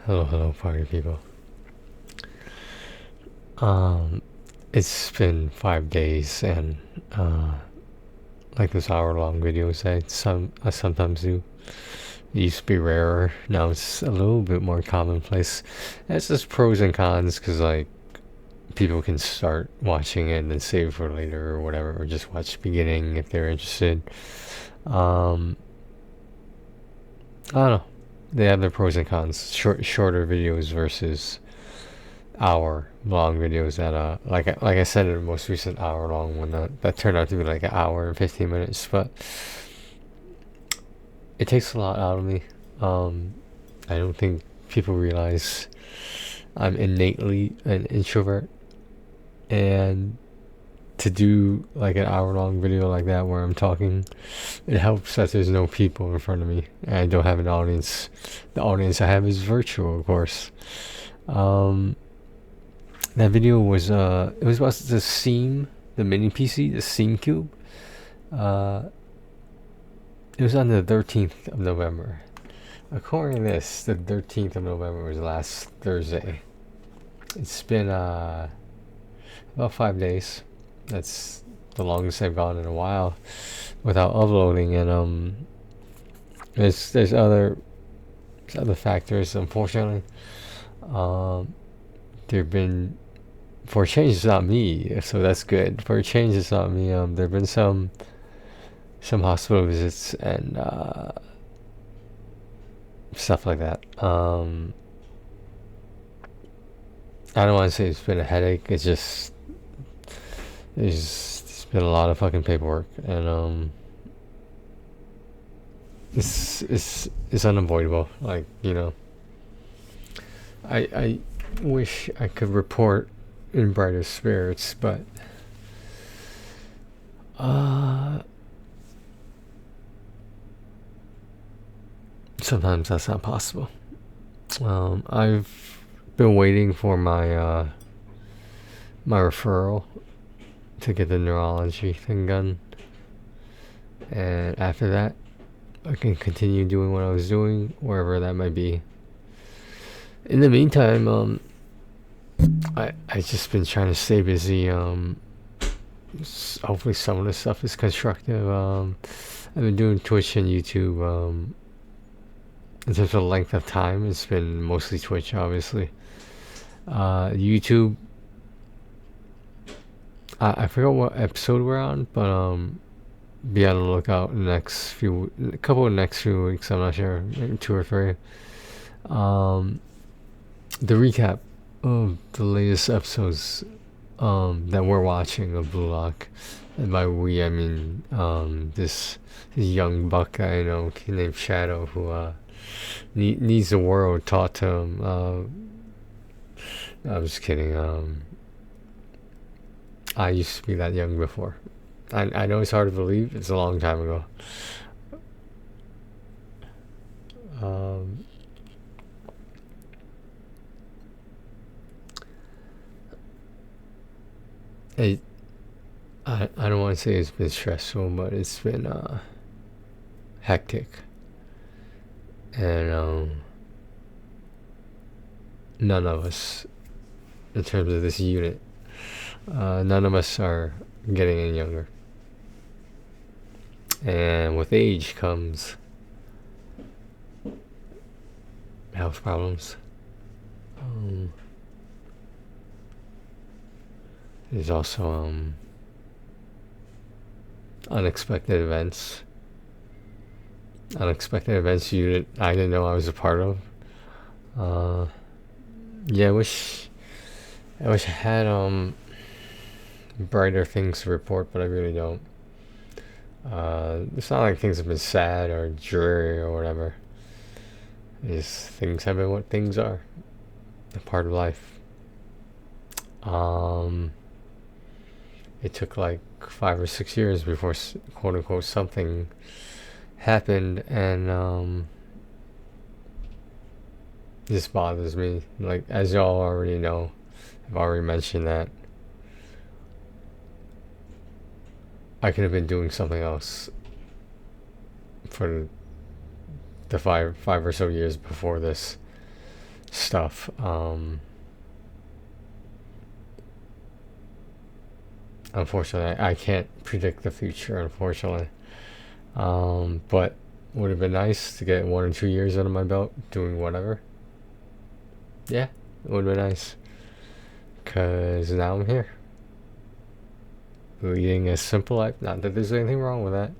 Hello, party people. It's been 5 days, and like those hour-long videos I sometimes do. It used to be rarer. Now it's a little bit more commonplace. It's just pros and cons, because like people can start watching it and then save for later or whatever, or just watch the beginning if they're interested. Um, I don't know. They have their pros and cons. Shorter videos versus hour long videos that like I said in the most recent hour long one that turned out to be like an hour and 15 minutes, but it takes a lot out of me. I don't think people realize I'm innately an introvert, and to do like an hour long video like that where I'm talking, it helps that there's no people in front of me and I don't have an audience. The audience I have is virtual, of course. That video was it was about the Seam, the mini PC, the Seam Cube. It was on the 13th of November. According to this, the 13th of November was last Thursday. It's been about 5 days. That's the longest I've gone in a while without uploading, and there's other factors, unfortunately. There've been, for a change, it's not me, so that's good. For a change, it's not me. There've been some hospital visits and stuff like that. I don't want to say it's been a headache. It's just it's been a lot of fucking paperwork, and it's unavoidable. Like, I wish I could report in brighter spirits, but sometimes that's not possible. I've been waiting for my my referral to get the neurology thing done, and after that, I can continue doing what I was doing wherever that might be. In the meantime, I just been trying to stay busy. Hopefully some of the stuff is constructive. I've been doing Twitch and YouTube. In terms of length of time, it's been mostly Twitch, obviously. YouTube, I forgot what episode we're on, but be on the lookout in the next few weeks. I'm not sure, maybe 2 or 3. The recap of the latest episodes that we're watching of Blue Lock, and by we I mean this young buck I know named Shadow, who needs the world taught to him. I'm just kidding. I used to be that young before. I know it's hard to believe. It's a long time ago. I don't want to say it's been stressful, but it's been hectic, and none of us, in terms of this unit, none of us are getting any younger, and with age comes health problems. There's also unexpected events I didn't know I was a part of. Yeah, I wish I had brighter things to report, but I really don't. It's not like things have been sad or dreary or whatever. It's things have been what things are. A part of life. It took like 5 or 6 years before quote unquote something happened, and this bothers me. Like, as y'all already know, I've already mentioned that I could have been doing something else for the five or so years before this stuff. Unfortunately, I can't predict the future, unfortunately. But would have been nice to get 1 or 2 years under my belt doing whatever. Yeah, it would have been nice. Because now I'm here. Leading a simple life. Not that there's anything wrong with that.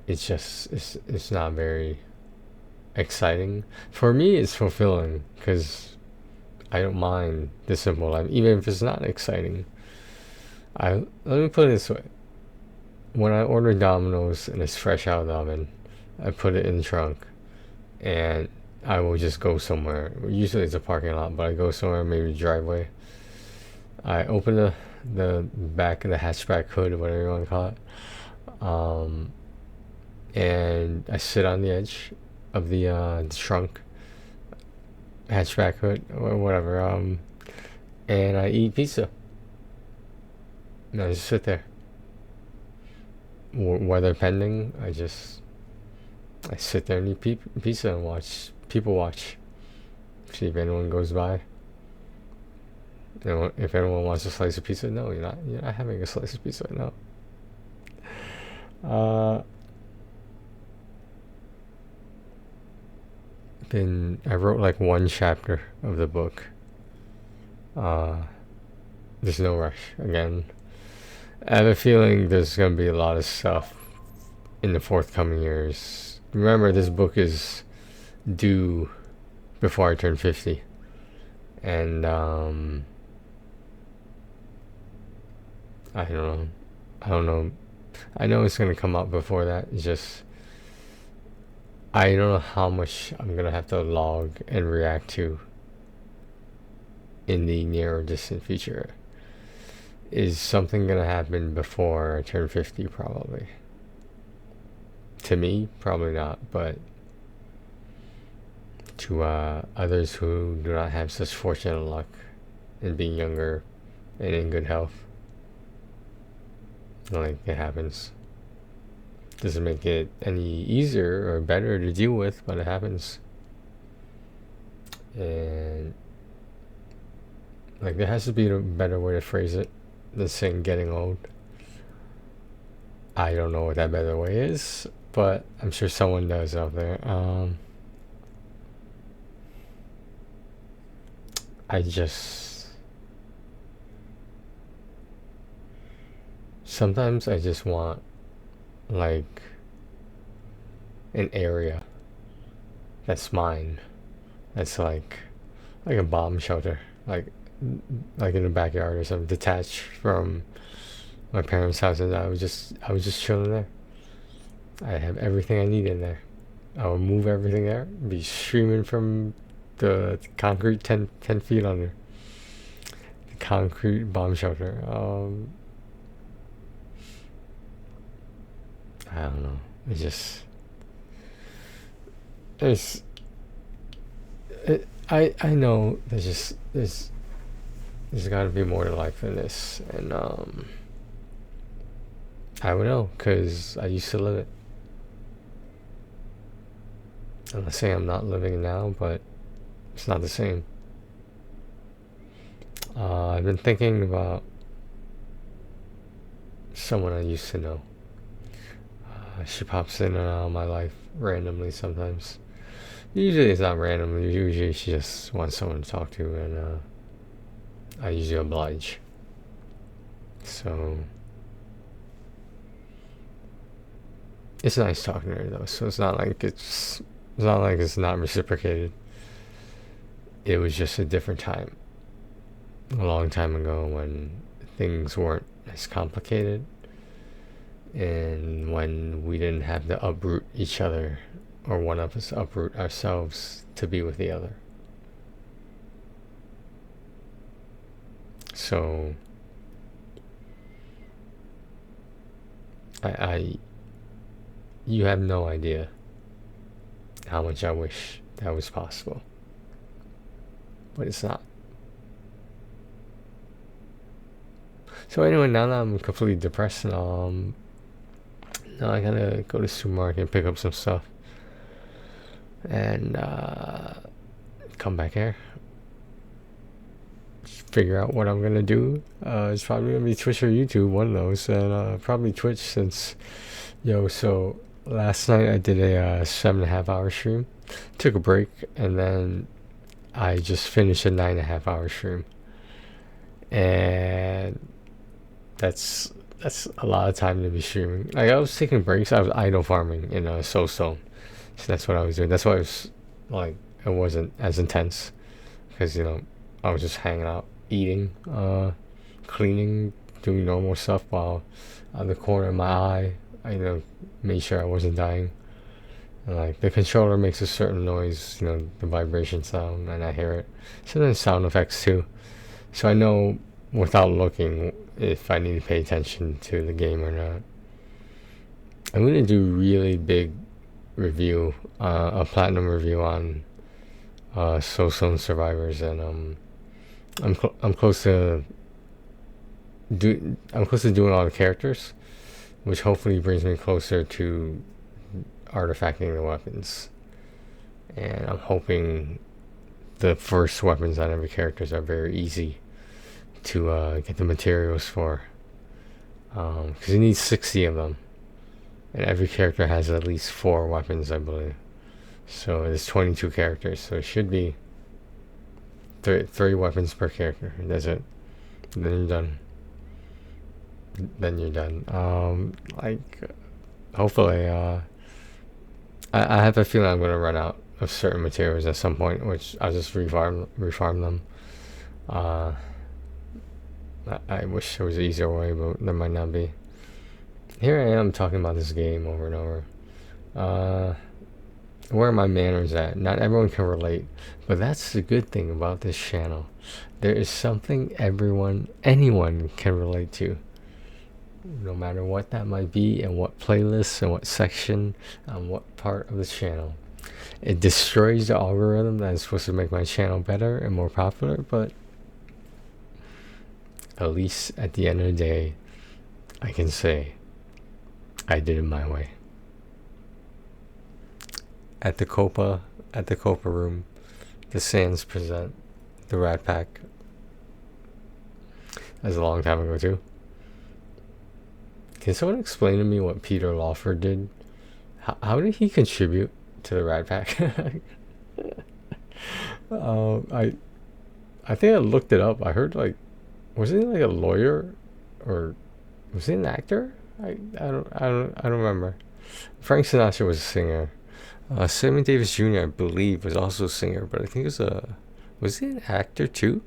It's just, it's not very exciting. For me, it's fulfilling. Because I don't mind the simple life. Even if it's not exciting. Let me put it this way. When I order Domino's and it's fresh out of the oven, I put it in the trunk. And I will just go somewhere. Usually it's a parking lot, but I go somewhere, maybe driveway. I open the back of the hatchback hood, or whatever you want to call it, and I sit on the edge of the trunk, hatchback hood, or whatever, and I eat pizza. And I just sit there. Weather pending, I sit there and eat pizza and watch people watch. See if anyone goes by. If anyone wants a slice of pizza, no, you're not having a slice of pizza, no. I wrote like one chapter of the book. There's no rush. Again, I have a feeling there's gonna be a lot of stuff in the forthcoming years. Remember, this book is due before I turn 50, and I don't know. I know it's gonna come out before that. It's just I don't know how much I'm gonna have to log and react to in the near or distant future. Is something gonna happen before I turn 50? Probably. To me, probably not, but to others who do not have such fortunate luck in being younger and in good health, like, it happens. Doesn't make it any easier or better to deal with, but it happens. And like, there has to be a better way to phrase it than saying getting old. I don't know what that better way is, but I'm sure someone does out there. Sometimes I just want, like, an area that's mine, that's like a bomb shelter, like in the backyard or something, detached from my parents' house, and I was just chilling there. I have everything I need in there. I will move everything there, be streaming from the concrete 10 feet under the concrete bomb shelter. I don't know. I know there's got to be more to life than this, and I would know because I used to live it. I'm not saying I'm not living it now, but it's not the same. I've been thinking about someone I used to know. She pops in and out of my life randomly sometimes. Usually it's not random. Usually she just wants someone to talk to, and I usually oblige. So it's nice talking to her though. So it's not like it's not reciprocated. It was just a different time, a long time ago, when things weren't as complicated, and when we didn't have to uproot each other, or one of us uproot ourselves to be with the other. So you have no idea how much I wish that was possible, but it's not. So anyway, now that I'm completely depressed, now I gotta go to the supermarket and pick up some stuff. and come back here, figure out what I'm gonna do. It's probably gonna be Twitch or YouTube, one of those, and probably Twitch since, so last night I did a 7.5 hour stream, took a break, and then I just finished a 9.5 hour stream, and that's a lot of time to be streaming. Like, I was taking breaks, I was idle farming in a so that's what I was doing. That's why it was like, it wasn't as intense, because I was just hanging out, eating, cleaning, doing normal stuff, while on the corner of my eye I made sure I wasn't dying. And like, the controller makes a certain noise, the vibration sound, and I hear it. So then sound effects too, so I know without looking if I need to pay attention to the game or not. I'm gonna do really big review, a platinum review on Soulstone Survivors, and I'm close to doing all the characters, which hopefully brings me closer to artifacting the weapons. And I'm hoping the first weapons on every character are very easy to get the materials for, because you need 60 of them, and every character has at least 4 weapons, I believe. So there's 22 characters, so it should be 3 weapons per character. That's it. Then you're done. Hopefully, I have a feeling I'm gonna run out of certain materials at some point, which I'll just refarm them. I wish there was an easier way, but there might not be. Here I am talking about this game over and over. Where are my manners at? Not everyone can relate, but that's the good thing about this channel. There is something anyone can relate to, no matter what that might be, and what playlist and what section and what part of the channel. It destroys the algorithm that is supposed to make my channel better and more popular, but at least at the end of the day, I can say I did it my way. At the Copa room, the Sands present the Rat Pack. That was a long time ago too. Can someone explain to me what Peter Lawford did? How did he contribute to the Rat Pack? I think I looked it up. I heard, like, was he like a lawyer, or was he an actor? I don't remember. Frank Sinatra was a singer. Sammy Davis Jr., I believe, was also a singer, but I think was he an actor too?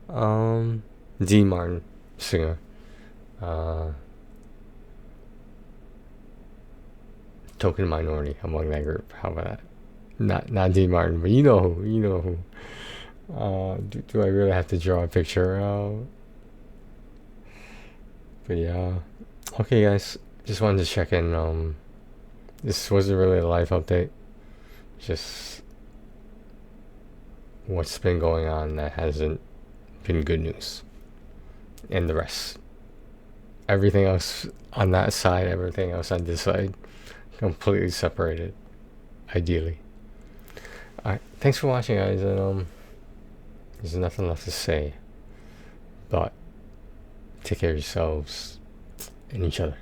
Dean Martin, singer. Token minority among that group. How about that? Not Dean Martin, but you know who. Do I really have to draw a picture? But yeah. Okay, guys. Just wanted to check in. This wasn't really a live update. Just what's been going on that hasn't been good news. And the rest. Everything else on that side, everything else on this side, completely separated. Ideally. Alright. Thanks for watching, guys. And there's nothing left to say, but take care of yourselves and each other.